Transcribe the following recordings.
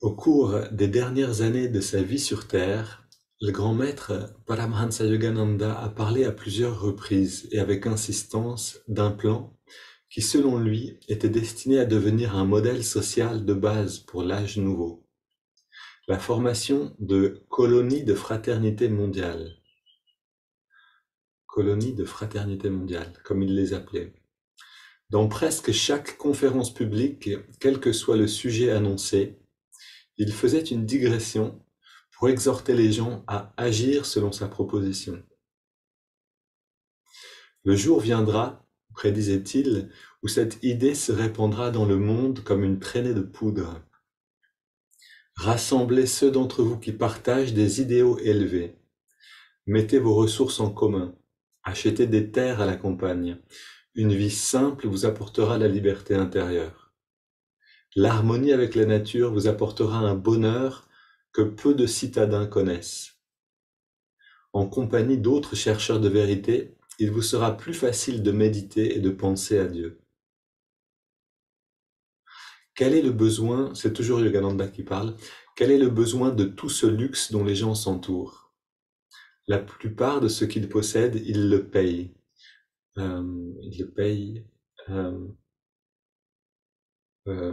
Au cours des dernières années de sa vie sur Terre, le grand maître Paramahansa Yogananda a parlé à plusieurs reprises et avec insistance d'un plan qui, selon lui, était destiné à devenir un modèle social de base pour l'âge nouveau, la formation de colonies de fraternité mondiale, comme il les appelait. Dans presque chaque conférence publique, quel que soit le sujet annoncé, il faisait une digression pour exhorter les gens à agir selon sa proposition. Le jour viendra, prédisait-il, où cette idée se répandra dans le monde comme une traînée de poudre. Rassemblez ceux d'entre vous qui partagent des idéaux élevés. Mettez vos ressources en commun. Achetez des terres à la campagne. Une vie simple vous apportera la liberté intérieure. L'harmonie avec la nature vous apportera un bonheur que peu de citadins connaissent. En compagnie d'autres chercheurs de vérité, il vous sera plus facile de méditer et de penser à Dieu. Quel est le besoin, c'est toujours Yogananda qui parle, quel est le besoin de tout ce luxe dont les gens s'entourent? La plupart de ce qu'ils possèdent, ils le payent. Ils le payent euh,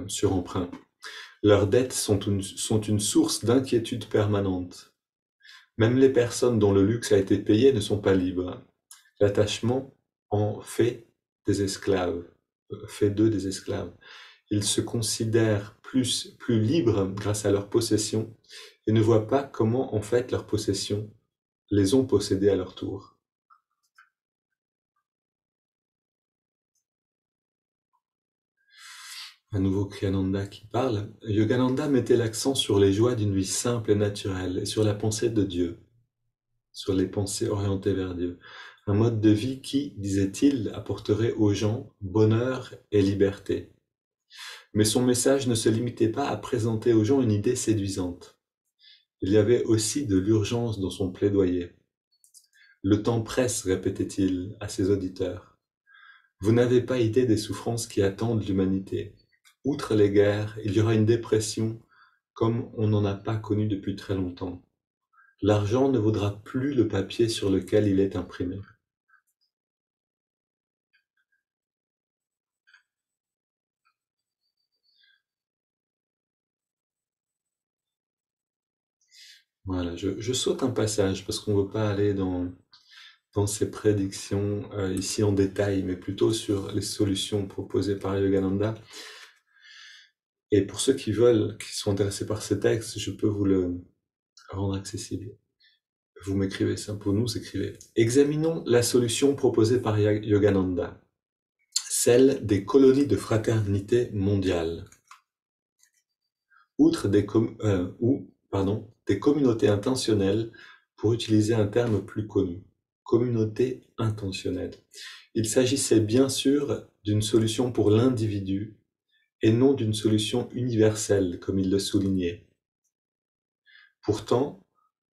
sur emprunt. Leurs dettes sont une source d'inquiétude permanente. Même les personnes dont le luxe a été payé ne sont pas libres. L'attachement en fait des esclaves, fait d'eux des esclaves. Ils se considèrent plus libres grâce à leurs possessions et ne voient pas comment en fait leurs possessions les ont possédés à leur tour. À nouveau Kriyananda qui parle, Yogananda mettait l'accent sur les joies d'une vie simple et naturelle et sur la pensée de Dieu, sur les pensées orientées vers Dieu. Un mode de vie qui, disait-il, apporterait aux gens bonheur et liberté. Mais son message ne se limitait pas à présenter aux gens une idée séduisante. Il y avait aussi de l'urgence dans son plaidoyer. Le temps presse, répétait-il à ses auditeurs. Vous n'avez pas idée des souffrances qui attendent l'humanité. Outre les guerres, il y aura une dépression comme on n'en a pas connu depuis très longtemps. L'argent ne vaudra plus le papier sur lequel il est imprimé. Voilà, je saute un passage parce qu'on ne veut pas aller dans ces prédictions ici en détail, mais plutôt sur les solutions proposées par Yogananda. Et pour ceux qui veulent, qui sont intéressés par ces textes, je peux vous le rendre accessible. Vous m'écrivez ça pour nous, écrivez. Examinons la solution proposée par Yogananda, celle des colonies de fraternité mondiale. Outre des communautés intentionnelles, pour utiliser un terme plus connu, communauté intentionnelle. Il s'agissait bien sûr d'une solution pour l'individu et non d'une solution universelle, comme il le soulignait. Pourtant,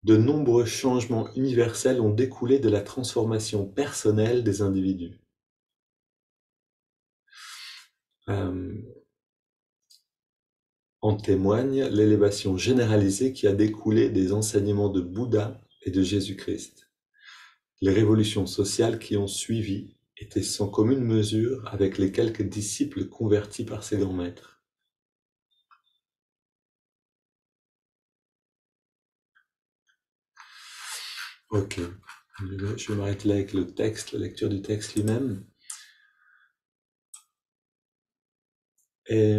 de nombreux changements universels ont découlé de la transformation personnelle des individus. Euh, En témoigne l'élévation généralisée qui a découlé des enseignements de Bouddha et de Jésus-Christ. Les révolutions sociales qui ont suivi étaient sans commune mesure avec les quelques disciples convertis par ses grands maîtres. Ok, je vais m'arrêter là avec le texte, la lecture du texte lui-même. Et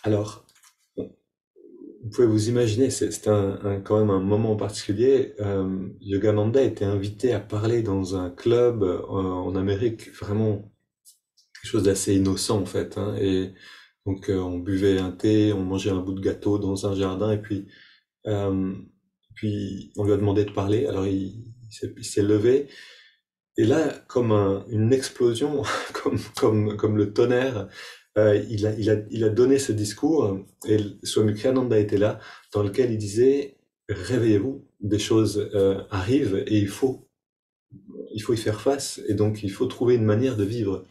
alors, vous pouvez vous imaginer, c'est quand même un moment particulier. Yogananda était invité à parler dans un club en Amérique, vraiment quelque chose d'assez innocent en fait, hein. Et donc on buvait un thé, on mangeait un bout de gâteau dans un jardin, et puis on lui a demandé de parler. Alors il s'est levé, et là, comme une explosion, comme le tonnerre, il a donné ce discours, et Swami Kriyananda était là, dans lequel il disait, réveillez-vous, des choses arrivent, et il faut y faire face, et donc il faut trouver une manière de vivre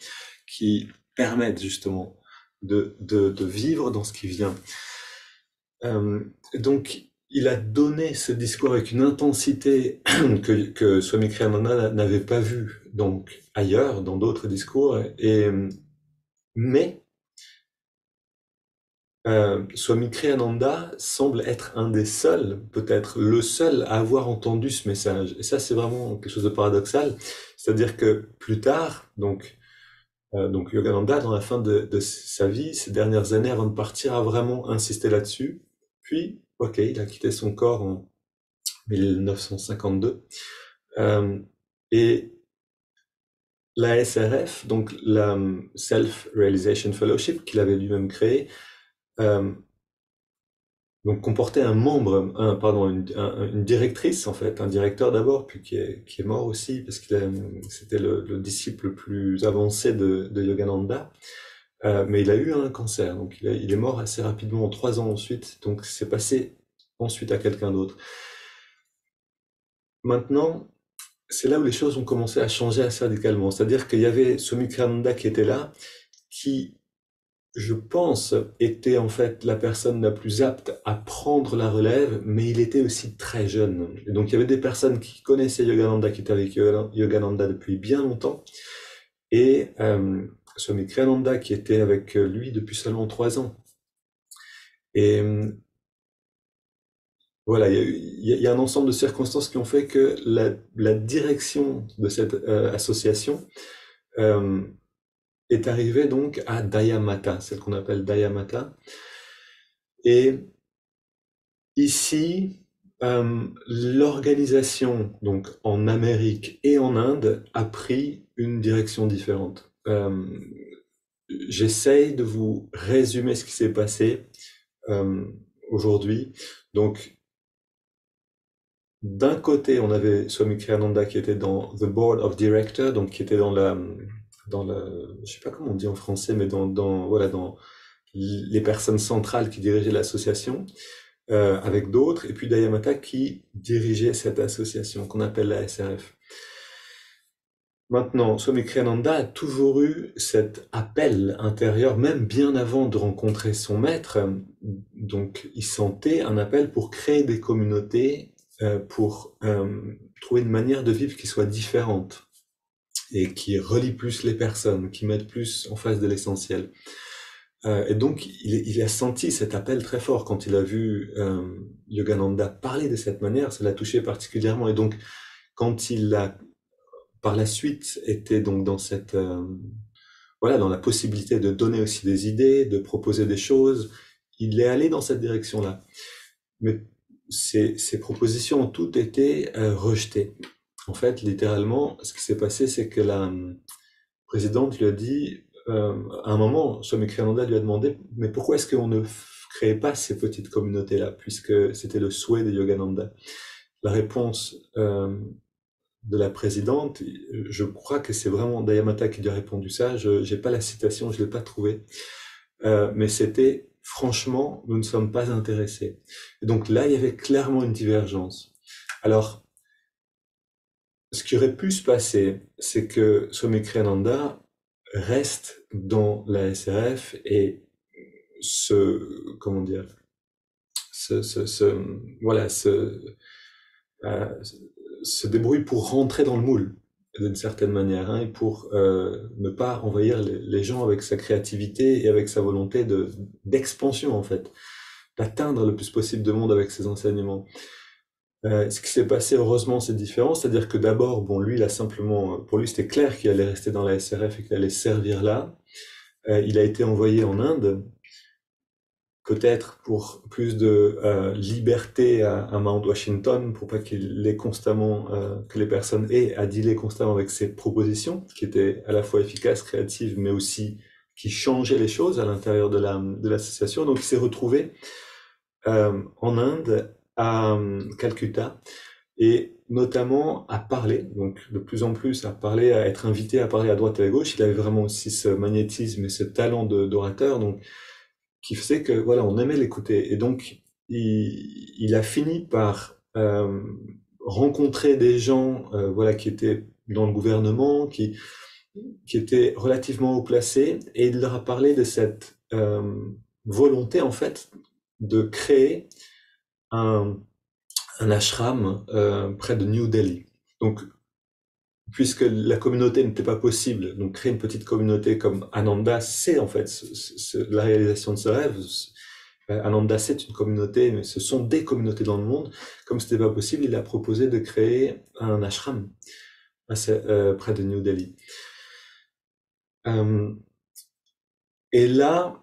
qui permette justement de vivre dans ce qui vient. Euh, donc, il a donné ce discours avec une intensité que Swami Kriyananda n'avait pas vue donc ailleurs, dans d'autres discours. Mais Swami Kriyananda semble être un des seuls, peut-être le seul, à avoir entendu ce message. Et ça, c'est vraiment quelque chose de paradoxal. C'est-à-dire que plus tard, donc Yogananda, dans la fin de sa vie, ces dernières années avant de partir, a vraiment insisté là-dessus. Puis, ok, il a quitté son corps en 1952. Et la SRF, donc la Self-Realization Fellowship, qu'il avait lui-même créée, euh, donc comportait un membre, pardon, une directrice en fait, un directeur d'abord, puis qui est mort aussi parce c'était le disciple le plus avancé de Yogananda. Mais il a eu un cancer, donc il est mort assez rapidement, en 3 ans ensuite, donc c'est passé ensuite à quelqu'un d'autre. Maintenant, c'est là où les choses ont commencé à changer assez radicalement. C'est-à-dire qu'il y avait Swami Kriyananda qui était là, qui, je pense, était en fait la personne la plus apte à prendre la relève, mais il était aussi très jeune. Et donc il y avait des personnes qui connaissaient Yogananda, qui étaient avec Yogananda depuis bien longtemps, et Swami Kriyananda qui était avec lui depuis seulement 3 ans. Et voilà, il y a un ensemble de circonstances qui ont fait que la direction de cette association euh, est arrivée donc à Dayamata, celle qu'on appelle Dayamata. Et ici, l'organisation donc en Amérique et en Inde a pris une direction différente. J'essaye de vous résumer ce qui s'est passé euh, aujourd'hui. Donc, d'un côté, on avait Swami Kriyananda qui était dans the board of directors, donc qui était je sais pas comment on dit en français, mais voilà, dans les personnes centrales qui dirigeaient l'association, avec d'autres, et puis Dayamata qui dirigeait cette association qu'on appelle la SRF. Maintenant, Swami Kriyananda a toujours eu cet appel intérieur, même bien avant de rencontrer son maître. Donc, il sentait un appel pour créer des communautés, pour trouver une manière de vivre qui soit différente et qui relie plus les personnes, qui mette plus en face de l'essentiel. Et donc, il a senti cet appel très fort quand il a vu Yogananda parler de cette manière, ça l'a touché particulièrement. Et donc, quand il a par la suite était donc dans voilà, dans la possibilité de donner aussi des idées, de proposer des choses, il est allé dans cette direction-là. Mais ces propositions ont toutes été rejetées. En fait, littéralement, ce qui s'est passé, c'est que la présidente lui a dit, à un moment, Swami Kriyananda lui a demandé, mais pourquoi est-ce qu'on ne crée pas ces petites communautés-là, puisque c'était le souhait de Yogananda. La réponse de la présidente, je crois que c'est vraiment Dayamata qui lui a répondu ça, je n'ai pas la citation, je ne l'ai pas trouvée, mais c'était franchement, nous ne sommes pas intéressés. Et donc là, il y avait clairement une divergence. Alors, ce qui aurait pu se passer, c'est que Swami Kriyananda reste dans la SRF et comment dire, voilà, se débrouille pour rentrer dans le moule d'une certaine manière, hein, et pour ne pas envahir les gens avec sa créativité et avec sa volonté d'expansion en fait, d'atteindre le plus possible de monde avec ses enseignements. Ce qui s'est passé, heureusement, c'est différent, c'est-à-dire que d'abord, bon, lui, il a simplement, pour lui, c'était clair qu'il allait rester dans la SRF et qu'il allait servir là. Il a été envoyé en Inde, peut-être pour plus de liberté à Mount Washington, pour pas qu'il ait constamment, que les personnes aient à dealer constamment avec ses propositions, qui étaient à la fois efficaces, créatives, mais aussi qui changeaient les choses à l'intérieur de l'association. Donc il s'est retrouvé en Inde, à Calcutta, et notamment à parler, donc de plus en plus à parler, à être invité à parler à droite et à gauche. Il avait vraiment aussi ce magnétisme et ce talent d'orateur, donc qui faisait que voilà, on aimait l'écouter. Et donc il a fini par rencontrer des gens voilà, qui étaient dans le gouvernement, qui étaient relativement haut placés, et il leur a parlé de cette volonté en fait de créer un, un ashram près de New Delhi. Donc, puisque la communauté n'était pas possible, donc créer une petite communauté comme Ananda, c'est en fait la réalisation de ce rêve. Ananda, c'est une communauté, mais ce sont des communautés dans le monde. Comme c'était pas possible, il a proposé de créer un ashram près de New Delhi. Et là,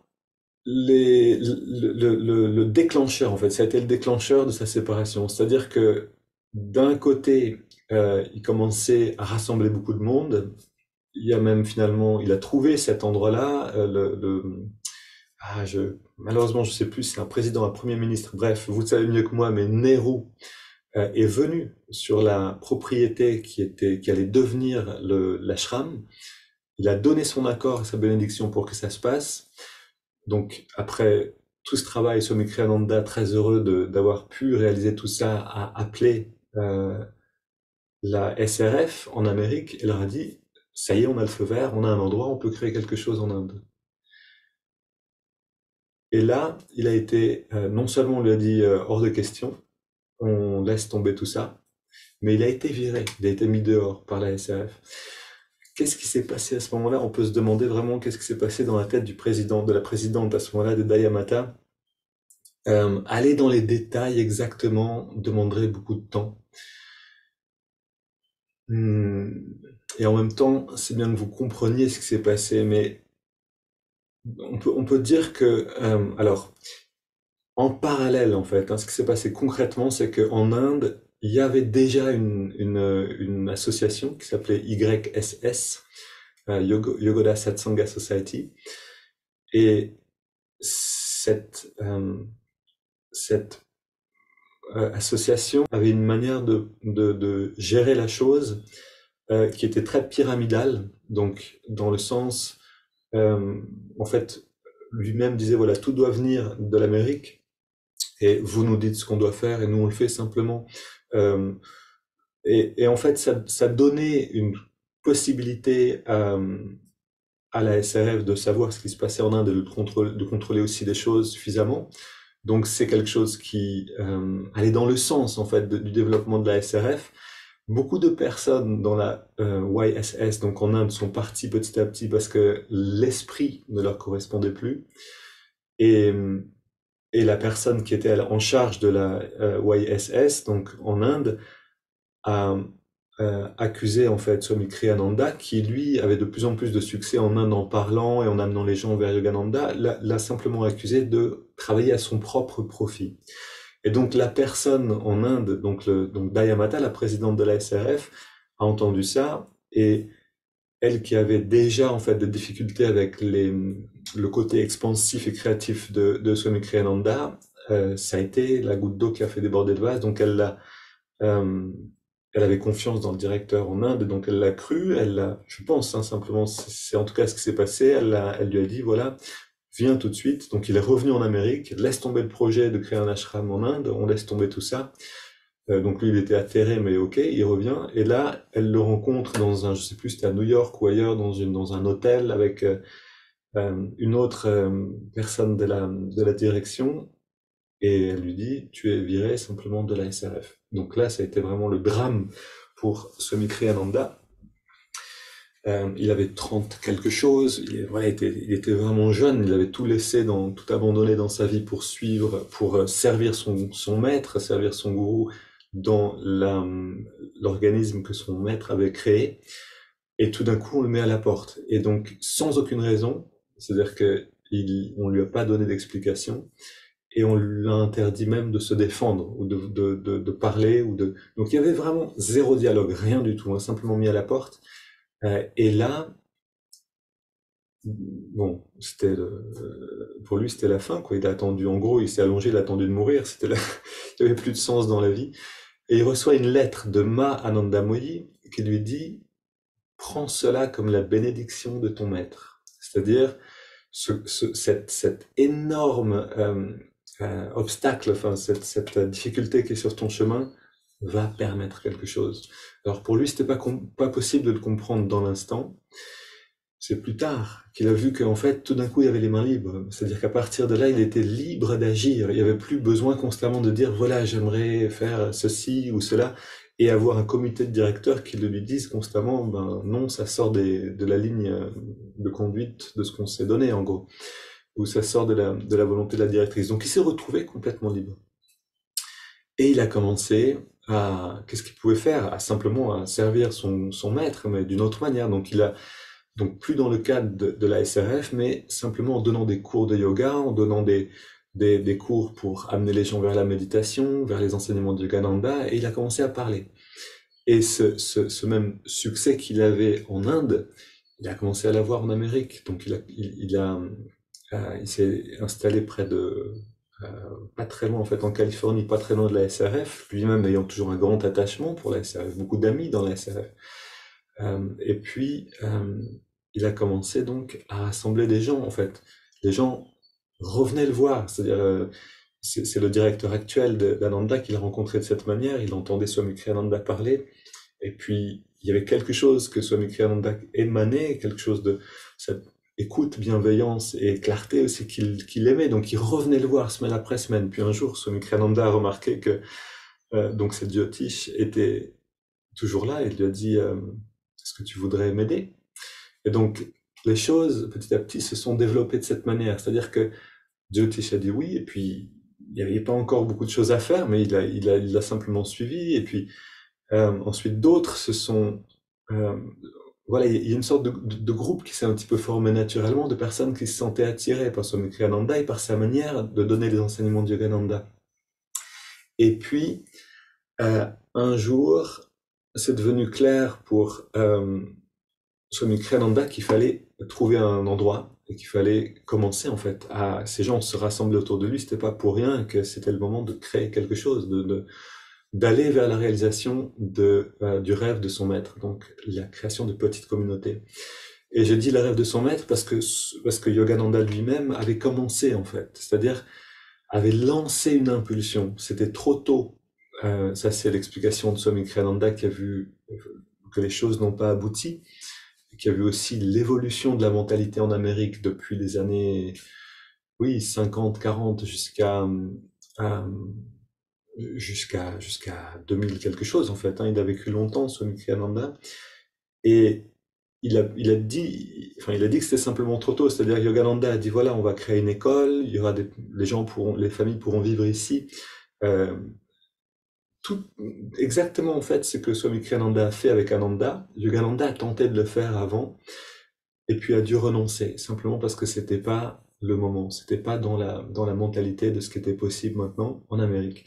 le déclencheur, en fait, ça a été le déclencheur de sa séparation. C'est-à-dire que d'un côté, il commençait à rassembler beaucoup de monde. Il y a même finalement, il a trouvé cet endroit-là. Malheureusement, je sais plus, c'est un président, un premier ministre. Bref, vous le savez mieux que moi, mais Nehru est venu sur la propriété qui allait devenir l'ashram. Il a donné son accord et sa bénédiction pour que ça se passe. Donc, après tout ce travail, Swami Kriyananda, très heureux d'avoir pu réaliser tout ça, a appelé la SRF en Amérique et leur a dit, ça y est, on a le feu vert, on a un endroit, on peut créer quelque chose en Inde. Et là, il a été, non seulement on lui a dit hors de question, on laisse tomber tout ça, mais il a été viré, il a été mis dehors par la SRF. Qu'est-ce qui s'est passé à ce moment-là? On peut se demander vraiment qu'est-ce qui s'est passé dans la tête du président, de la présidente à ce moment-là, de Daya Mata. Aller dans les détails exactement demanderait beaucoup de temps. Et en même temps, c'est bien que vous compreniez ce qui s'est passé, mais on peut dire que, alors, en parallèle, en fait, ce qui s'est passé concrètement, c'est qu'en Inde, il y avait déjà une association qui s'appelait YSS, Yogoda Satsanga Society, et cette association avait une manière de gérer la chose qui était très pyramidale, donc dans le sens, en fait, lui-même disait, voilà, tout doit venir de l'Amérique, et vous nous dites ce qu'on doit faire, et nous on le fait simplement. Et en fait, ça donnait une possibilité à la SRF de savoir ce qui se passait en Inde et de contrôler aussi des choses suffisamment. Donc c'est quelque chose qui allait dans le sens en fait du développement de la SRF. Beaucoup de personnes dans la YSS, donc en Inde, sont parties petit à petit parce que l'esprit ne leur correspondait plus. Et, et la personne qui était en charge de la YSS, donc en Inde, a accusé en fait Swami Kriyananda, qui lui avait de plus en plus de succès en Inde en parlant et en amenant les gens vers Yogananda, l'a simplement accusé de travailler à son propre profit. Et donc la personne en Inde, donc Daya Mata, la présidente de la SRF, a entendu ça, et elle qui avait déjà en fait des difficultés avec le côté expansif et créatif de Swami Kriyananda, ça a été la goutte d'eau qui a fait déborder le vase. Donc elle avait confiance dans le directeur en Inde, donc elle l'a cru, je pense, hein, simplement, c'est en tout cas ce qui s'est passé, elle lui a dit, voilà, viens tout de suite. Donc il est revenu en Amérique, laisse tomber le projet de créer un ashram en Inde, on laisse tomber tout ça. Donc lui, il était atterré, mais ok, il revient. Et là, elle le rencontre dans je sais plus, c'était à New York ou ailleurs, dans un hôtel avec une autre personne de la direction. Et elle lui dit, tu es viré simplement de la SRF. Donc là, ça a été vraiment le drame pour Swami Kriyananda. Il avait 30 quelque chose, voilà, il était vraiment jeune, il avait tout laissé, tout abandonné dans sa vie pour suivre, pour servir son maître, servir son gourou dans l'organisme que son maître avait créé. Et tout d'un coup, on le met à la porte. Et donc, sans aucune raison, c'est-à-dire qu'on lui a pas donné d'explication, et on lui a interdit même de se défendre, ou de parler, donc il y avait vraiment zéro dialogue, rien du tout, hein, simplement mis à la porte. Et là, bon, pour lui, c'était la fin, quoi. Il a attendu, en gros, il s'est allongé, il a attendu de mourir, il n'y avait plus de sens dans la vie. Et il reçoit une lettre de Ma Anandamoyi qui lui dit, prends cela comme la bénédiction de ton maître. C'est-à-dire, cet énorme obstacle, enfin, cette difficulté qui est sur ton chemin, va permettre quelque chose. Alors pour lui, c'était pas possible de le comprendre dans l'instant. C'est plus tard qu'il a vu qu'en fait, tout d'un coup, il avait les mains libres. C'est-à-dire qu'à partir de là, il était libre d'agir. Il n'y avait plus besoin constamment de dire, voilà, j'aimerais faire ceci ou cela, et avoir un comité de directeurs qui le lui dise constamment, ben non, ça sort de la ligne de conduite de ce qu'on s'est donné, en gros, ou ça sort de la volonté de la directrice. Donc il s'est retrouvé complètement libre. Et il a commencé à, qu'est-ce qu'il pouvait faire? À simplement à servir son maître, mais d'une autre manière. Donc il a donc plus dans le cadre de la SRF, mais simplement en donnant des cours de yoga, en donnant des cours pour amener les gens vers la méditation, vers les enseignements de Yogananda, et il a commencé à parler. Et ce même succès qu'il avait en Inde, il a commencé à l'avoir en Amérique. Donc il s'est installé près de, euh, pas très loin en fait, en Californie, pas très loin de la SRF, lui-même ayant toujours un grand attachement pour la SRF, beaucoup d'amis dans la SRF. Et puis, il a commencé donc à rassembler des gens, en fait. Les gens revenaient le voir, c'est-à-dire, c'est le directeur actuel d'Ananda qu'il a rencontré de cette manière, il entendait Swami Kriyananda parler, et puis il y avait quelque chose que Swami Kriyananda émanait, quelque chose de cette écoute, bienveillance et clarté aussi qu'il aimait, donc il revenait le voir semaine après semaine. Puis un jour, Swami Kriyananda a remarqué que donc cette Jyotish était toujours là, et il lui a dit est-ce que tu voudrais m'aider? Et donc, les choses, petit à petit, se sont développées de cette manière. C'est-à-dire que Jyotish a dit oui, et puis il n'y avait pas encore beaucoup de choses à faire, mais il a simplement suivi. Et puis ensuite, d'autres se sont... euh, voilà, il y a une sorte de groupe qui s'est un petit peu formé naturellement, de personnes qui se sentaient attirées par Swami Kriyananda et par sa manière de donner les enseignements de Yogananda. Et puis, un jour, c'est devenu clair pour Swami Kriyananda qu'il fallait trouver un endroit et qu'il fallait commencer en fait à ces gens se rassembler autour de lui. C'était pas pour rien que c'était le moment de créer quelque chose, d'aller vers la réalisation du rêve de son maître, donc la création de petites communautés. Et j'ai dit le rêve de son maître parce que Yogananda lui-même avait commencé en fait, c'est-à-dire avait lancé une impulsion. C'était trop tôt. Ça c'est l'explication de Swami Kriyananda qui a vu que les choses n'ont pas abouti, qui a vu aussi l'évolution de la mentalité en Amérique depuis les années, oui, 50, 40 euh, jusqu'à 2000 quelque chose en fait. Hein. Il a vécu longtemps, Swami Kriyananda, et il a dit que c'était simplement trop tôt. C'est-à-dire Yogananda a dit voilà, on va créer une école, il y aura les familles pourront vivre ici. Euh, tout, exactement en fait ce que Swami Kriyananda a fait avec Ananda. Yogananda a tenté de le faire avant, et puis a dû renoncer, simplement parce que c'était pas le moment, c'était pas dans la mentalité de ce qui était possible maintenant en Amérique.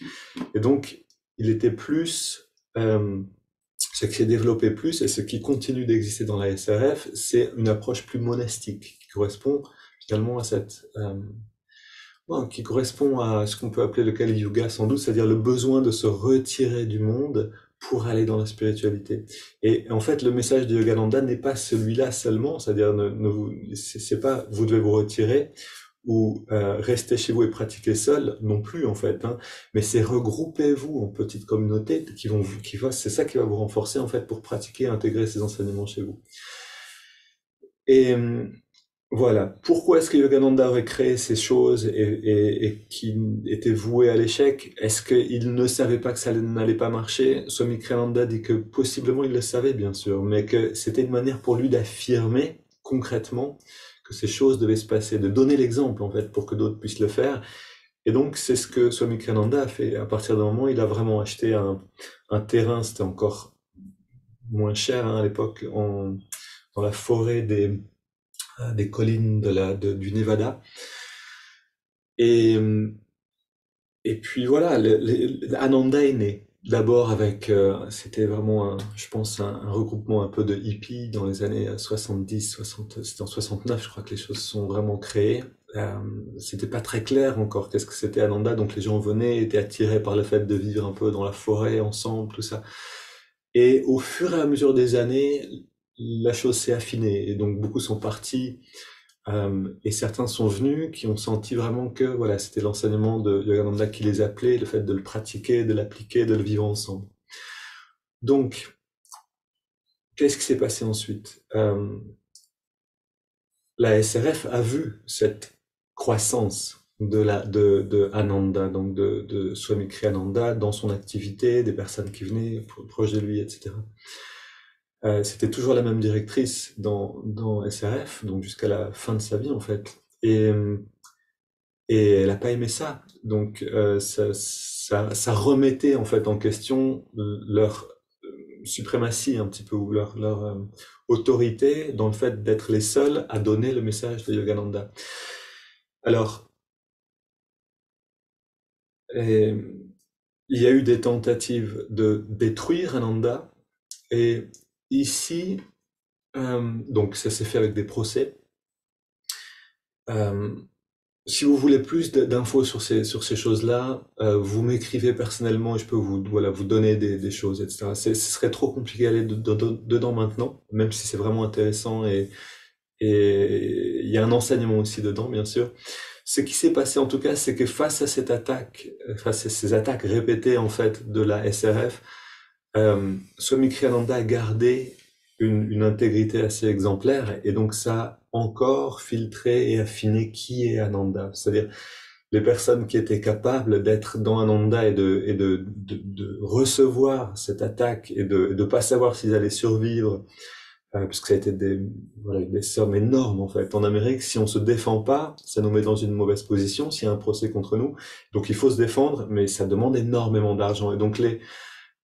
Et donc, il était plus, ce qui s'est développé plus et ce qui continue d'exister dans la SRF, c'est une approche plus monastique qui correspond finalement à qui correspond à ce qu'on peut appeler le Kali Yuga sans doute, c'est-à-dire le besoin de se retirer du monde pour aller dans la spiritualité. Et en fait, le message de Yogananda n'est pas celui-là seulement, c'est-à-dire c'est pas vous devez vous retirer ou rester chez vous et pratiquer seul non plus en fait, hein, mais c'est regroupez-vous en petites communautés c'est ça qui va vous renforcer en fait pour pratiquer et intégrer ces enseignements chez vous. Et voilà. Pourquoi est-ce que Yogananda aurait créé ces choses et qui étaient vouées à l'échec? Est-ce qu'il ne savait pas que ça n'allait pas marcher? Swami Kriyananda dit que possiblement il le savait, bien sûr, mais que c'était une manière pour lui d'affirmer concrètement que ces choses devaient se passer, de donner l'exemple, en fait, pour que d'autres puissent le faire. Et donc, c'est ce que Swami Kriyananda a fait. À partir d'un moment, il a vraiment acheté un terrain, c'était encore moins cher hein, à l'époque, dans la forêt des collines du Nevada. Et, et puis voilà, Ananda est né. D'abord avec, c'était vraiment, je pense, un regroupement un peu de hippies dans les années 70, 60, c'était en 69, je crois que les choses sont vraiment créées. C'était pas très clair encore qu'est-ce que c'était Ananda, donc les gens venaient, étaient attirés par le fait de vivre un peu dans la forêt ensemble, tout ça. Et au fur et à mesure des années, la chose s'est affinée, et donc beaucoup sont partis et certains sont venus qui ont senti vraiment que voilà, c'était l'enseignement de Yogananda qui les appelait, le fait de le pratiquer, de l'appliquer, de le vivre ensemble. Donc, qu'est-ce qui s'est passé ensuite la SRF a vu cette croissance de Ananda, donc de Swami Kriyananda dans son activité, des personnes qui venaient proches de lui, etc. C'était toujours la même directrice dans SRF, donc jusqu'à la fin de sa vie en fait. Et elle n'a pas aimé ça. Donc ça remettait en fait en question leur suprématie un petit peu, ou leur autorité dans le fait d'être les seuls à donner le message de Yogananda. Alors, il y a eu des tentatives de détruire Ananda, et ici, donc ça s'est fait avec des procès. Euh, Si vous voulez plus d'infos sur ces choses-là, vous m'écrivez personnellement et je peux vous donner des choses, etc. Ce serait trop compliqué d'aller dedans maintenant, même si c'est vraiment intéressant, et il y a un enseignement aussi dedans, bien sûr. Ce qui s'est passé en tout cas, c'est que face à cette attaque, face à ces attaques répétées en fait de la SRF, Swami Kriyananda a gardé une intégrité assez exemplaire, et donc ça a encore filtré et affiné qui est Ananda. C'est-à-dire les personnes qui étaient capables d'être dans Ananda et de recevoir cette attaque et de pas savoir s'ils allaient survivre, puisque ça a été voilà, des sommes énormes en fait. En Amérique, si on se défend pas, ça nous met dans une mauvaise position s'il y a un procès contre nous. Donc il faut se défendre, mais ça demande énormément d'argent. Et donc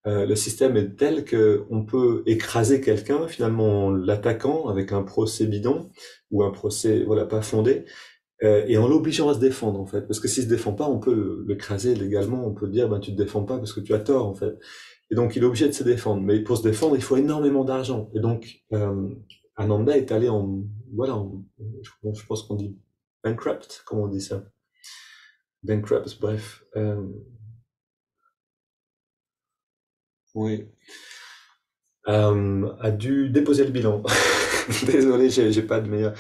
le système est tel que on peut écraser quelqu'un finalement en l'attaquant avec un procès bidon ou un procès voilà pas fondé, et en l'obligeant à se défendre en fait, parce que s'il se défend pas, on peut l'écraser légalement, on peut dire ben tu te défends pas parce que tu as tort en fait, et donc il est obligé de se défendre, mais pour se défendre il faut énormément d'argent, et donc Ananda est allé en voilà je pense qu'on dit bankrupt, comment on dit ça, bankrupt, bref, oui, a dû déposer le bilan. Désolé, j'ai pas de meilleur.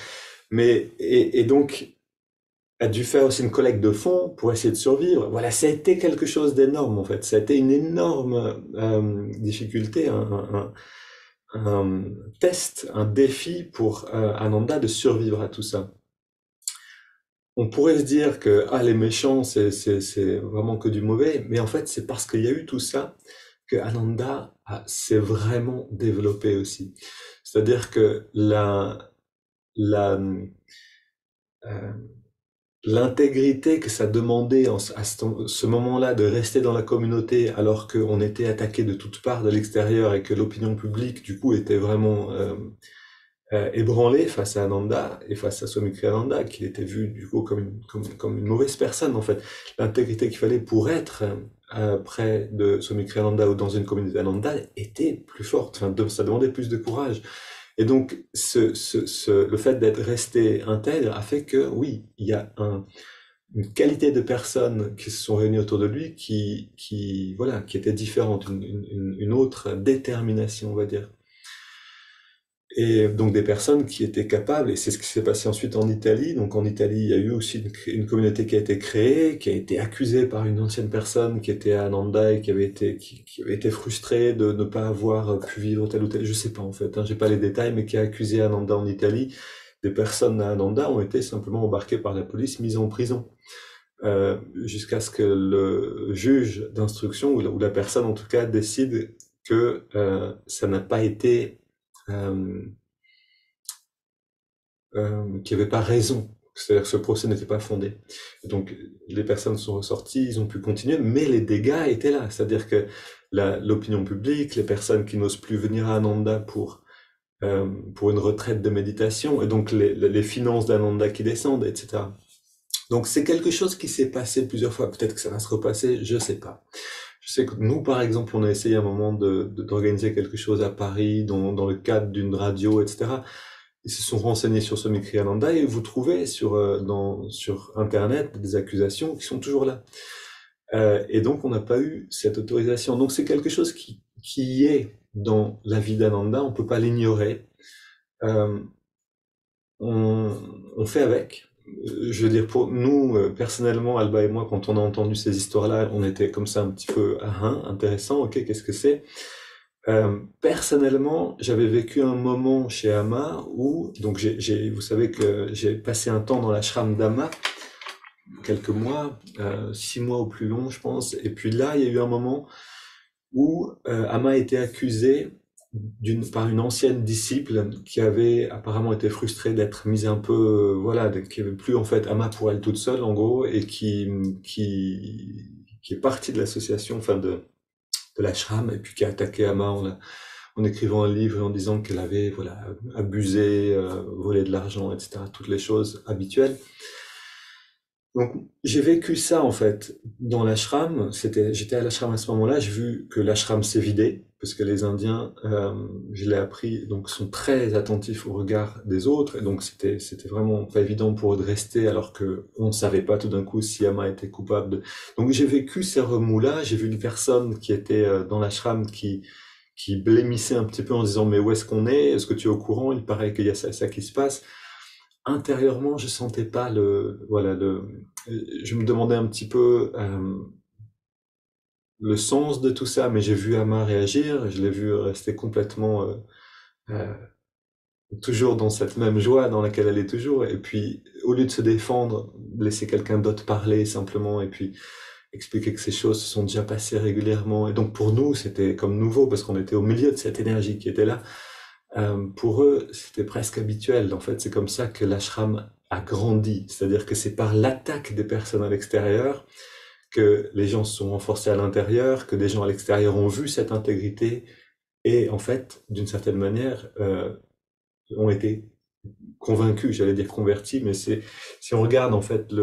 Mais et donc a dû faire aussi une collecte de fonds pour essayer de survivre. Voilà, ça a été quelque chose d'énorme en fait. Ça a été une énorme difficulté, un test, un défi pour Ananda de survivre à tout ça. On pourrait se dire que ah les méchants c'est vraiment que du mauvais, mais en fait c'est parce qu'il y a eu tout ça que Ananda s'est vraiment développé aussi. C'est-à-dire que la euh, l'intégrité que ça demandait à ce moment-là de rester dans la communauté alors qu'on était attaqué de toutes parts de l'extérieur et que l'opinion publique du coup était vraiment ébranlée face à Ananda et face à Swami Kriyananda, qui était vu du coup comme une mauvaise personne en fait. L'intégrité qu'il fallait pour être près de Swami Kriyananda ou dans une communauté Ananda était plus forte, enfin, ça demandait plus de courage. Et donc, le fait d'être resté intègre a fait que, oui, il y a une qualité de personnes qui se sont réunies autour de lui voilà, qui était différente, une autre détermination, on va dire. Et donc des personnes qui étaient capables, et c'est ce qui s'est passé ensuite en Italie. Donc en Italie, il y a eu aussi une communauté qui a été créée, qui a été accusée par une ancienne personne qui était à Nanda et qui avait été frustrée de ne pas avoir pu vivre tel ou tel, je sais pas en fait, hein, j'ai pas les détails, mais qui a accusé Ananda en Italie. Des personnes à Ananda ont été simplement embarquées par la police, mises en prison, jusqu'à ce que le juge d'instruction ou la personne en tout cas décide que ça n'a pas été euh, qu'il n'y avait pas raison, c'est-à-dire que ce procès n'était pas fondé. Donc les personnes sont ressorties, ils ont pu continuer, mais les dégâts étaient là, c'est-à-dire que l'opinion publique, les personnes qui n'osent plus venir à Ananda pour une retraite de méditation, et donc les finances d'Ananda qui descendent, etc. Donc c'est quelque chose qui s'est passé plusieurs fois, peut-être que ça va se repasser, je sais pas. Je sais que nous, par exemple, on a essayé à un moment d'organiser quelque chose à Paris, dans le cadre d'une radio, etc. Ils se sont renseignés sur Swami Kriyananda et vous trouvez sur Internet des accusations qui sont toujours là. Et donc, on n'a pas eu cette autorisation. Donc, c'est quelque chose qui est dans la vie d'Ananda, on peut pas l'ignorer. Euh, on fait avec. Je veux dire, pour nous, personnellement, Alba et moi, quand on a entendu ces histoires-là, on était comme ça un petit peu, ah, hein, intéressant, ok, qu'est-ce que c'est? Personnellement, j'avais vécu un moment chez Amma où, donc vous savez que j'ai passé un temps dans l'ashram d'Amma, quelques mois, 6 mois ou plus long, je pense. Et puis là, il y a eu un moment où Amma a été accusée par une ancienne disciple qui avait apparemment été frustrée d'être mise un peu, voilà, qui avait plus en fait Amma pour elle toute seule en gros, et qui est partie de l'association, enfin de l'ashram, et puis qui a attaqué Amma en écrivant un livre et en disant qu'elle avait voilà abusé, volé de l'argent, etc. Toutes les choses habituelles. Donc, j'ai vécu ça, en fait, dans l'ashram. J'étais à l'ashram à ce moment-là. J'ai vu que l'ashram s'est vidé, parce que les Indiens, je l'ai appris, donc sont très attentifs au regard des autres. Et donc, c'était vraiment pas évident pour eux de rester, alors que on ne savait pas tout d'un coup si Amma était coupable de... Donc, j'ai vécu ces remous-là. J'ai vu une personne qui était dans l'ashram qui blêmissait un petit peu en disant, mais où est-ce qu'on est? Est-ce que tu es au courant? Il paraît qu'il y a ça, ça qui se passe. Intérieurement, je sentais pas voilà, je me demandais un petit peu le sens de tout ça, mais j'ai vu Amma réagir, je l'ai vu rester complètement euh, toujours dans cette même joie dans laquelle elle est toujours, et puis au lieu de se défendre, laisser quelqu'un d'autre parler simplement, et puis expliquer que ces choses se sont déjà passées régulièrement. Et donc pour nous, c'était comme nouveau parce qu'on était au milieu de cette énergie qui était là. Pour eux, c'était presque habituel. En fait, c'est comme ça que l'ashram a grandi. C'est-à-dire que c'est par l'attaque des personnes à l'extérieur que les gens se sont renforcés à l'intérieur, que des gens à l'extérieur ont vu cette intégrité et, en fait, d'une certaine manière, ont été convaincus, j'allais dire convertis, mais si on regarde, en fait,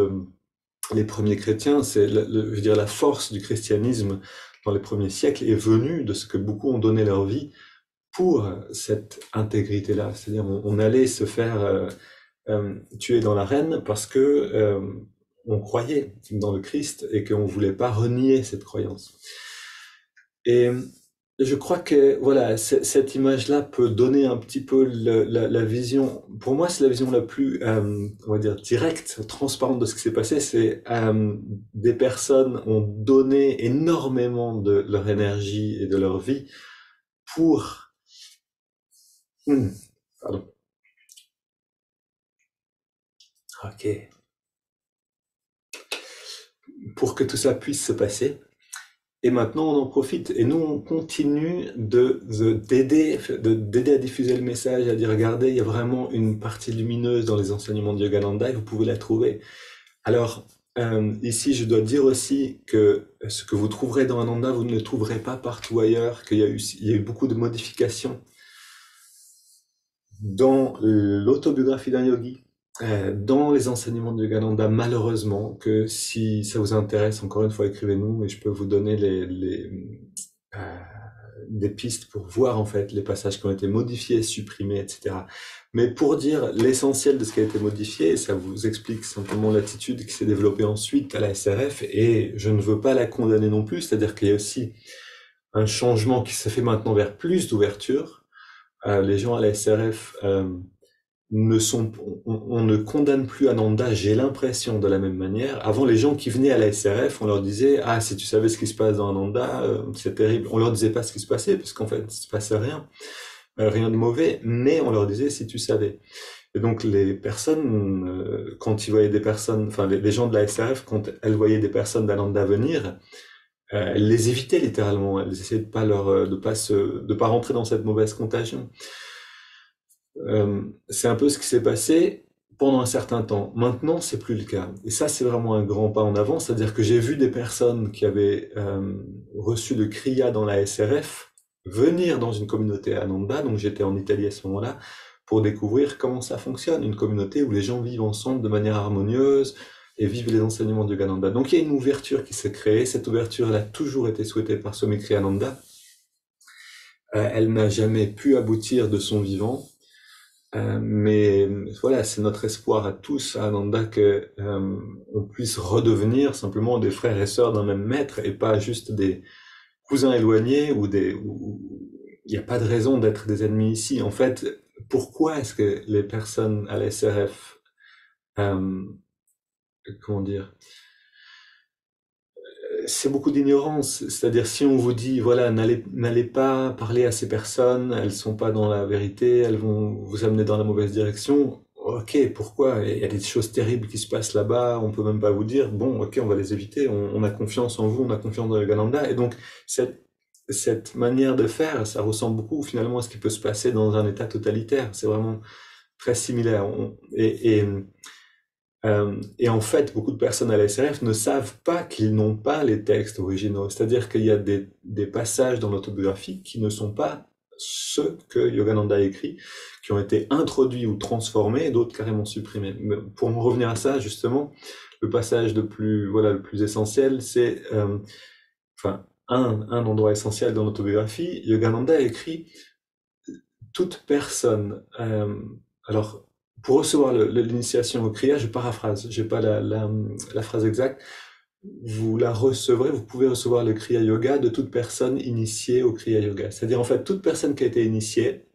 les premiers chrétiens, je veux dire, la force du christianisme dans les premiers siècles est venue de ce que beaucoup ont donné leur vie pour cette intégrité-là. C'est-à-dire, on allait se faire tuer dans l'arène parce que on croyait dans le Christ et qu'on voulait pas renier cette croyance. Et je crois que voilà, cette image-là peut donner un petit peu la vision. Pour moi, c'est la vision la plus, on va dire, directe, transparente de ce qui s'est passé. C'est des personnes ont donné énormément de leur énergie et de leur vie pour pardon. Ok. Pour que tout ça puisse se passer. Et maintenant, on en profite. Et nous, on continue d'aider à diffuser le message, à dire, regardez, il y a vraiment une partie lumineuse dans les enseignements de Yogananda et vous pouvez la trouver. Alors, ici, je dois dire aussi que ce que vous trouverez dans Ananda, vous ne le trouverez pas partout ailleurs, il y a eu beaucoup de modifications dans l'autobiographie d'un yogi, dans les enseignements de Yogananda, malheureusement, que si ça vous intéresse, encore une fois, écrivez-nous et je peux vous donner euh, des pistes pour voir en fait les passages qui ont été modifiés, supprimés, etc. Mais pour dire l'essentiel de ce qui a été modifié, ça vous explique simplement l'attitude qui s'est développée ensuite à la SRF et je ne veux pas la condamner non plus, c'est-à-dire qu'il y a aussi un changement qui se fait maintenant vers plus d'ouverture. Les gens à la SRF on ne condamne plus Ananda, j'ai l'impression, de la même manière. Avant, les gens qui venaient à la SRF, on leur disait, ah, si tu savais ce qui se passe dans Ananda, c'est terrible. On leur disait pas ce qui se passait, parce qu'en fait, il se passait rien, rien de mauvais, mais on leur disait si tu savais. Et donc, les personnes, quand ils voyaient des personnes, enfin, les gens de la SRF, quand elles voyaient des personnes d'Ananda venir, elles les évitaient littéralement. Elles essayaient de pas rentrer dans cette mauvaise contagion. C'est un peu ce qui s'est passé pendant un certain temps. Maintenant, c'est plus le cas. Et ça, c'est vraiment un grand pas en avant. C'est-à-dire que j'ai vu des personnes qui avaient reçu le Kriya dans la SRF venir dans une communauté à Ananda, donc j'étais en Italie à ce moment-là, pour découvrir comment ça fonctionne, une communauté où les gens vivent ensemble de manière harmonieuse et vivent les enseignements de Yogananda. Donc il y a une ouverture qui s'est créée. Cette ouverture, elle a toujours été souhaitée par Swami Kriyananda. Elle n'a jamais pu aboutir de son vivant. Mais voilà, c'est notre espoir à tous, à Ananda, que on puisse redevenir simplement des frères et sœurs d'un même maître et pas juste des cousins éloignés où il n'y a pas de raison d'être des ennemis ici. En fait, pourquoi est-ce que les personnes à la SRF, comment dire, c'est beaucoup d'ignorance. C'est-à-dire, si on vous dit, voilà, n'allez pas parler à ces personnes, elles sont pas dans la vérité, elles vont vous amener dans la mauvaise direction. Ok, pourquoi? Il y a des choses terribles qui se passent là-bas, on peut même pas vous dire, bon, ok, on va les éviter, on a confiance en vous, on a confiance dans le Galanda. Et donc, cette manière de faire, ça ressemble beaucoup finalement à ce qui peut se passer dans un État totalitaire. C'est vraiment très similaire. Et en fait, beaucoup de personnes à la SRF ne savent pas qu'ils n'ont pas les textes originaux. C'est-à-dire qu'il y a des passages dans l'autobiographie qui ne sont pas ceux que Yogananda a écrits, qui ont été introduits ou transformés, et d'autres carrément supprimés. Mais pour en revenir à ça, justement, le passage le plus essentiel, c'est, enfin, un endroit essentiel dans l'autobiographie. Yogananda a écrit toute personne. Alors, pour recevoir l'initiation au Kriya, je paraphrase, j'ai pas la phrase exacte. Vous la recevrez, vous pouvez recevoir le Kriya Yoga de toute personne initiée au Kriya Yoga. C'est-à-dire, en fait, toute personne qui a été initiée,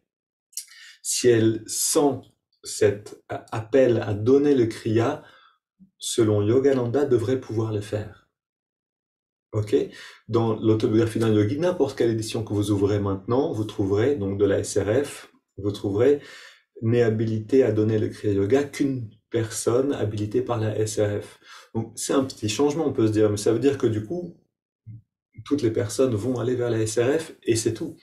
si elle sent cet appel à donner le Kriya, selon Yogananda, devrait pouvoir le faire. Ok? Dans l'autobiographie d'un yogi, n'importe quelle édition que vous ouvrez maintenant, vous trouverez, donc de la SRF, vous trouverez n'est habilité à donner le Kriya Yoga qu'une personne habilitée par la SRF. Donc c'est un petit changement, on peut se dire, mais ça veut dire que du coup, toutes les personnes vont aller vers la SRF et c'est tout.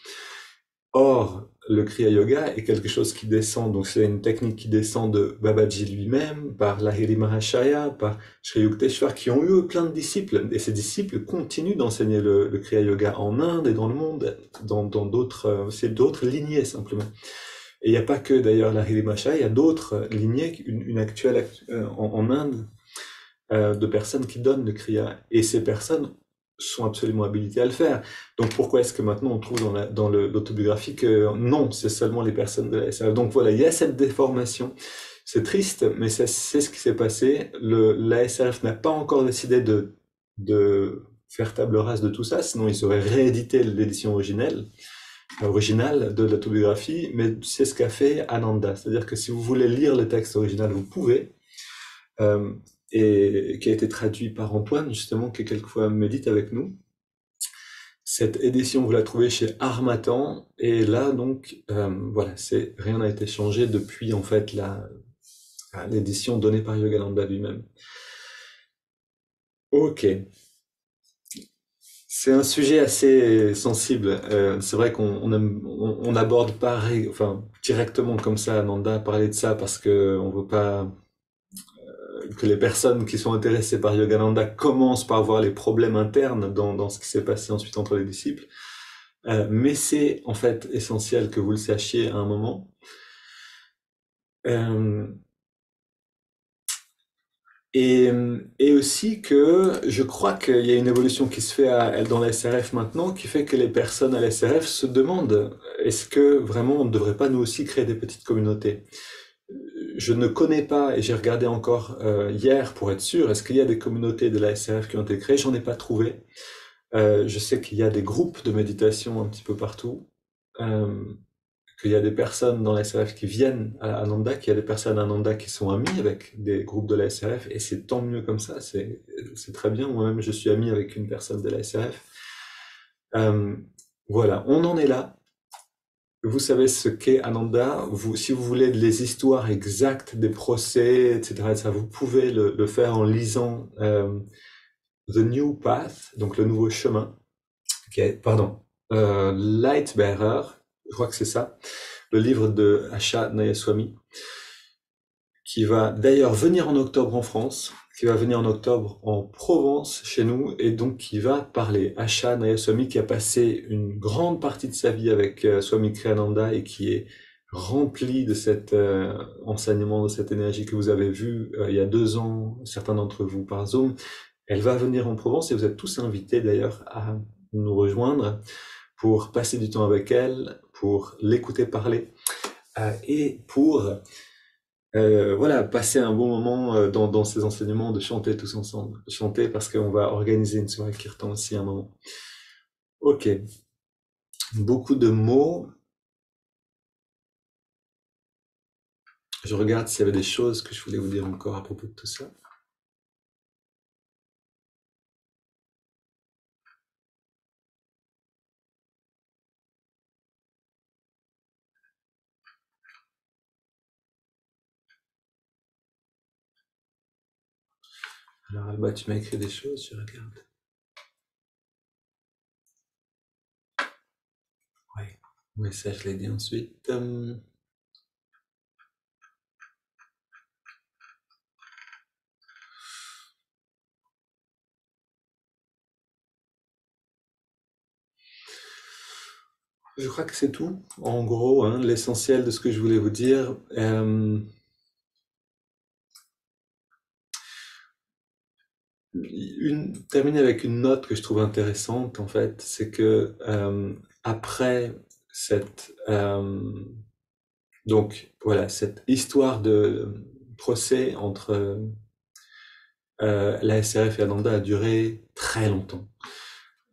Or, le Kriya Yoga est quelque chose qui descend, donc c'est une technique qui descend de Babaji lui-même, par Lahiri Mahashaya, par Sri Yukteswar, qui ont eu plein de disciples, et ces disciples continuent d'enseigner le Kriya Yoga en Inde et dans le monde, dans d'autres, c'est d'autres lignées simplement. Et il n'y a pas que d'ailleurs la Mahashaya, il y a d'autres lignées, une actuelle en Inde, de personnes qui donnent le Kriya. Et ces personnes sont absolument habilitées à le faire. Donc pourquoi est-ce que maintenant on trouve dans l'autobiographie que non, c'est seulement les personnes de la SRF. Donc voilà, il y a cette déformation. C'est triste, mais c'est ce qui s'est passé. La SRF n'a pas encore décidé de faire table rase de tout ça, sinon ils auraient réédité l'édition originale de l'autobiographie, mais c'est ce qu'a fait Ananda. C'est-à-dire que si vous voulez lire le texte original, vous pouvez, et qui a été traduit par Antoine, justement, qui quelquefois médite avec nous. Cette édition, vous la trouvez chez Harmattan, et là, donc, voilà, rien n'a été changé depuis, en fait, l'édition donnée par Yogananda lui-même. Ok. C'est un sujet assez sensible. C'est vrai qu'on n'aborde pas enfin, directement comme ça Ananda parler de ça parce que on veut pas que les personnes qui sont intéressées par Yogananda commencent par voir les problèmes internes dans ce qui s'est passé ensuite entre les disciples. Mais c'est en fait essentiel que vous le sachiez à un moment. Et aussi que je crois qu'il y a une évolution qui se fait dans la SRF maintenant, qui fait que les personnes à la SRF se demandent est-ce que vraiment on ne devrait pas nous aussi créer des petites communautés? Je ne connais pas, et j'ai regardé encore hier pour être sûr, est-ce qu'il y a des communautés de la SRF qui ont été créées? J'en ai pas trouvé. Je sais qu'il y a des groupes de méditation un petit peu partout. Qu'il y a des personnes dans la SRF qui viennent à Ananda, qu'il y a des personnes à Ananda qui sont amies avec des groupes de la SRF, et c'est tant mieux comme ça, c'est très bien. Moi-même, je suis ami avec une personne de la SRF. Voilà, on en est là. Vous savez ce qu'est Ananda. Si vous voulez les histoires exactes des procès, etc., vous pouvez le faire en lisant The New Path, donc le nouveau chemin, Light Bearer, je crois que c'est ça, le livre de Asha Nayaswami, qui va d'ailleurs venir en octobre en France, qui va venir en octobre en Provence chez nous, et donc qui va parler. Asha Nayaswami, qui a passé une grande partie de sa vie avec Swami Kriyananda et qui est rempli de cet enseignement, de cette énergie que vous avez vu il y a 2 ans, certains d'entre vous par Zoom. Elle va venir en Provence et vous êtes tous invités d'ailleurs à nous rejoindre pour passer du temps avec elle, pour l'écouter parler et pour voilà, passer un bon moment dans ces enseignements, de chanter tous ensemble. Chanter parce qu'on va organiser une soirée kirtan aussi à un moment. Ok, beaucoup de mots. Je regarde s'il y avait des choses que je voulais vous dire encore à propos de tout ça. Alors Alba, tu m'as écrit des choses, je regarde. Oui, oui, ça je l'ai dit ensuite. Je crois que c'est tout. En gros, hein, l'essentiel de ce que je voulais vous dire. Terminer avec une note que je trouve intéressante, en fait, c'est que après cette donc voilà cette histoire de procès entre la SRF et Ananda a duré très longtemps.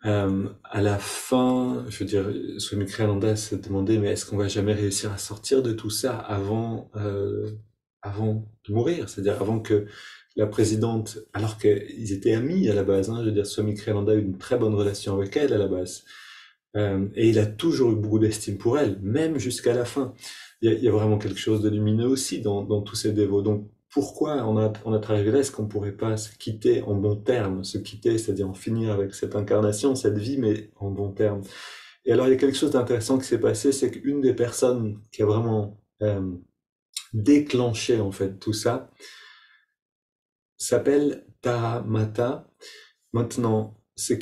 À la fin, je veux dire, Swami Kriyananda se demandait, mais est-ce qu'on va jamais réussir à sortir de tout ça avant de mourir? C'est-à-dire avant que la présidente, alors qu'ils étaient amis à la base, hein, je veux dire, Swami Kriyananda a eu une très bonne relation avec elle à la base. Et il a toujours eu beaucoup d'estime pour elle, même jusqu'à la fin. Il y a vraiment quelque chose de lumineux aussi dans tous ces dévots. Donc, pourquoi on est arrivé là? Est-ce qu'on pourrait pas se quitter en bons termes? Se quitter, c'est-à-dire en finir avec cette incarnation, cette vie, mais en bons termes. Et alors, il y a quelque chose d'intéressant qui s'est passé, c'est qu'une des personnes qui a vraiment déclenché, en fait, tout ça, s'appelle Tara Mata. Maintenant, ce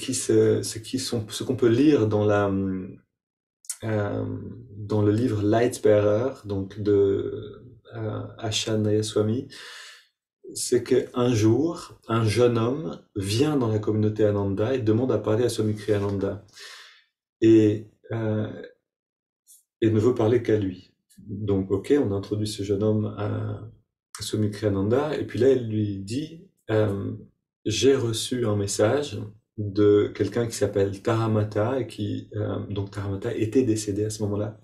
qu'on peut lire euh, dans le livre Lightbearer, donc de Ashan Nayaswami, c'est qu'un jour, un jeune homme vient dans la communauté Ananda et demande à parler à Swami Kriyananda et, euh, et ne veut parler qu'à lui. Donc, ok, on introduit ce jeune homme à Swami Kriyananda et puis là, il lui dit j'ai reçu un message de quelqu'un qui s'appelle Taramata et donc Taramata était décédé à ce moment-là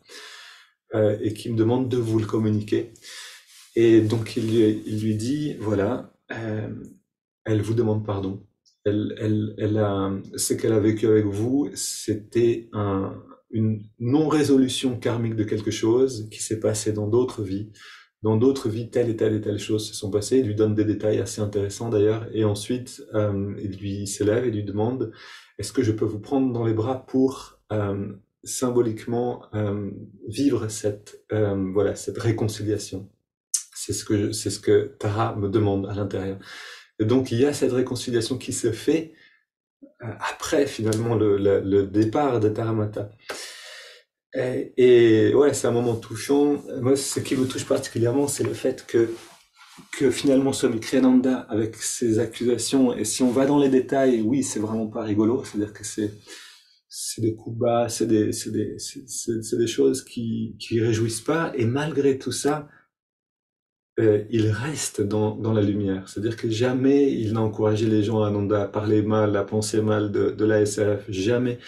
et qui me demande de vous le communiquer. Et donc il lui dit, voilà, elle vous demande pardon. Ce qu'elle a vécu avec vous, c'était une non-résolution karmique de quelque chose qui s'est passé dans d'autres vies. Dans d'autres vies, telle et telle et telle chose se sont passées. Il lui donne des détails assez intéressants d'ailleurs. Et ensuite, il lui s'élève et lui demande, est-ce que je peux vous prendre dans les bras pour symboliquement vivre voilà, cette réconciliation? C'est ce que Tara me demande à l'intérieur. Et donc il y a cette réconciliation qui se fait après finalement le départ de Taramata. Et ouais, c'est un moment touchant. Moi, ce qui me touche particulièrement, c'est le fait que finalement Swami Kriyananda, avec ses accusations, et si on va dans les détails, oui, c'est vraiment pas rigolo. C'est-à-dire que c'est des coups bas, c'est des choses qui réjouissent pas. Et malgré tout ça, il reste dans la lumière. C'est-à-dire que jamais il n'a encouragé les gens à Ananda à parler mal, à penser mal de la SRF, jamais.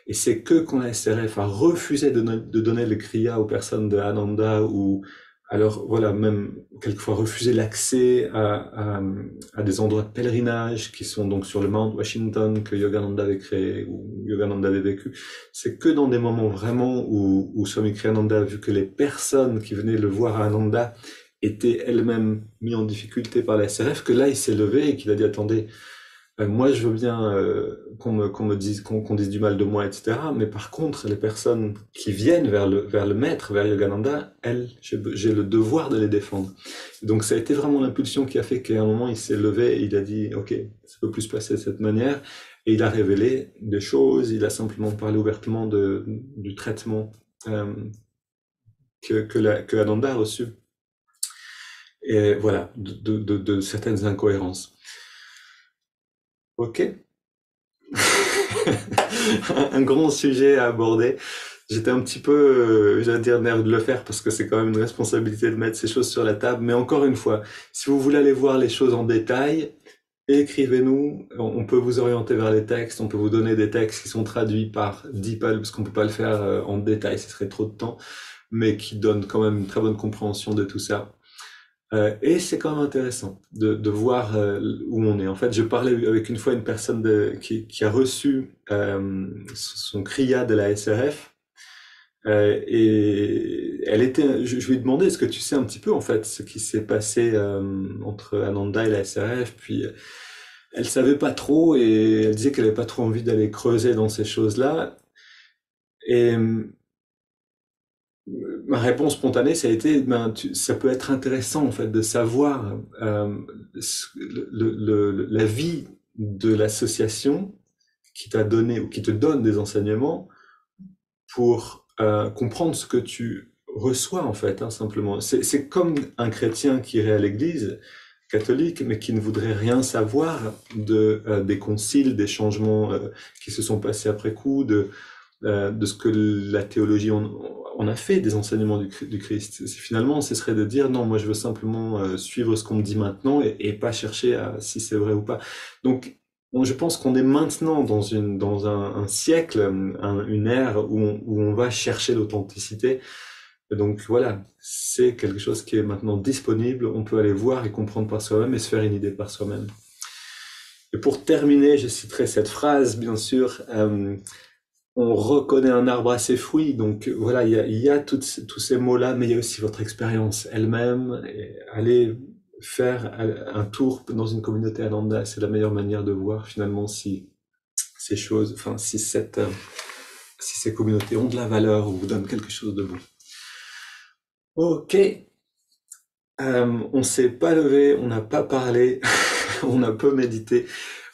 Et c'est que quand la SRF a refusé de donner le kriya aux personnes de Ananda ou alors voilà, même quelquefois refuser l'accès à des endroits de pèlerinage qui sont donc sur le Mount Washington que Yogananda avait créé ou Yogananda avait vécu. C'est que dans des moments vraiment où Swami Kriyananda a vu que les personnes qui venaient le voir à Ananda étaient elles-mêmes mises en difficulté par la SRF, que là il s'est levé et qu'il a dit attendez, moi je veux bien qu'on dise du mal de moi, etc. Mais par contre, les personnes qui viennent vers le maître, vers Yogananda, elles, j'ai le devoir de les défendre. Donc ça a été vraiment l'impulsion qui a fait qu'à un moment il s'est levé et il a dit ok, ça peut plus se passer de cette manière. Et il a révélé des choses, il a simplement parlé ouvertement du traitement que Ananda a reçu. Et voilà, de certaines incohérences. Ok. Un grand sujet à aborder. J'étais un petit peu, j'allais dire, nerveux de le faire parce que c'est quand même une responsabilité de mettre ces choses sur la table. Mais encore une fois, si vous voulez aller voir les choses en détail, écrivez-nous. On peut vous orienter vers les textes. On peut vous donner des textes qui sont traduits par DeepL parce qu'on peut pas le faire en détail, ce serait trop de temps, mais qui donnent quand même une très bonne compréhension de tout ça. Et c'est quand même intéressant de voir où on est. En fait, je parlais avec une fois une personne qui a reçu son kriya de la SRF et je lui ai demandé, est-ce que tu sais un petit peu en fait ce qui s'est passé entre Ananda et la SRF? Puis elle savait pas trop et elle disait qu'elle avait pas trop envie d'aller creuser dans ces choses-là. Et ma réponse spontanée, ça a été, ben, ça peut être intéressant en fait de savoir la vie de l'association qui t'a donné ou qui te donne des enseignements pour comprendre ce que tu reçois en fait, hein, simplement. C'est comme un chrétien qui irait à l'église catholique, mais qui ne voudrait rien savoir des conciles, des changements qui se sont passés après coup, de ce que la théologie on a fait des enseignements du Christ. Finalement, ce serait de dire non, moi je veux simplement suivre ce qu'on me dit maintenant et pas chercher à si c'est vrai ou pas. Donc, je pense qu'on est maintenant dans un siècle, une ère où on va chercher l'authenticité. Et donc voilà, c'est quelque chose qui est maintenant disponible. On peut aller voir et comprendre par soi-même et se faire une idée par soi-même. Et pour terminer, je citerai cette phrase, bien sûr. On reconnaît un arbre à ses fruits. Donc voilà, il y a tous ces mots-là, mais il y a aussi votre expérience elle-même. Et allez faire un tour dans une communauté Ananda, c'est la meilleure manière de voir finalement si ces choses, enfin si ces communautés ont de la valeur ou vous donnent quelque chose de bon. Ok, on s'est pas levé, on n'a pas parlé, on a peu médité.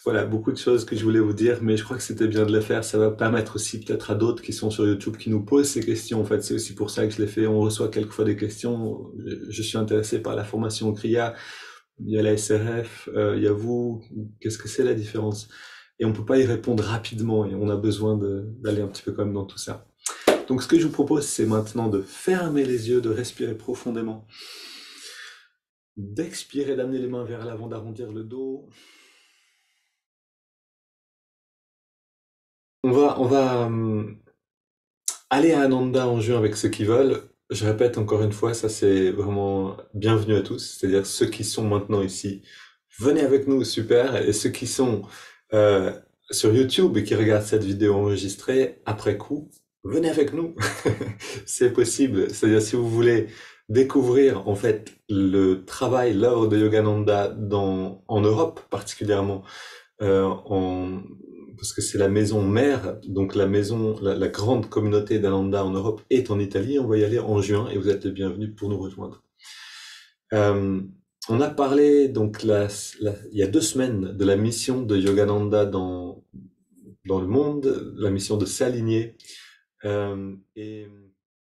Voilà, beaucoup de choses que je voulais vous dire, mais je crois que c'était bien de le faire. Ça va permettre aussi peut-être à d'autres qui sont sur YouTube qui nous posent ces questions. En fait, c'est aussi pour ça que je l'ai fait. On reçoit quelquefois des questions. Je suis intéressé par la formation au CRIA. Il y a la SRF, il y a vous. Qu'est-ce que c'est la différence? Et on peut pas y répondre rapidement et on a besoin d'aller un petit peu comme dans tout ça. Donc, ce que je vous propose, c'est maintenant de fermer les yeux, de respirer profondément, d'expirer, d'amener les mains vers l'avant, d'arrondir le dos. On va aller à Ananda en juin avec ceux qui veulent. Je répète encore une fois, ça c'est vraiment bienvenue à tous. C'est-à-dire ceux qui sont maintenant ici, venez avec nous, super. Et ceux qui sont euh, sur YouTube et qui regardent cette vidéo enregistrée après coup, venez avec nous. C'est possible. C'est-à-dire si vous voulez découvrir en fait le travail, l'œuvre de Yogananda en Europe particulièrement, en parce que c'est la maison mère, donc la grande communauté d'Ananda en Europe est en Italie. On va y aller en juin et vous êtes les bienvenus pour nous rejoindre. Euh, on a parlé donc il y a 2 semaines de la mission de Yogananda dans le monde, la mission de s'aligner. Et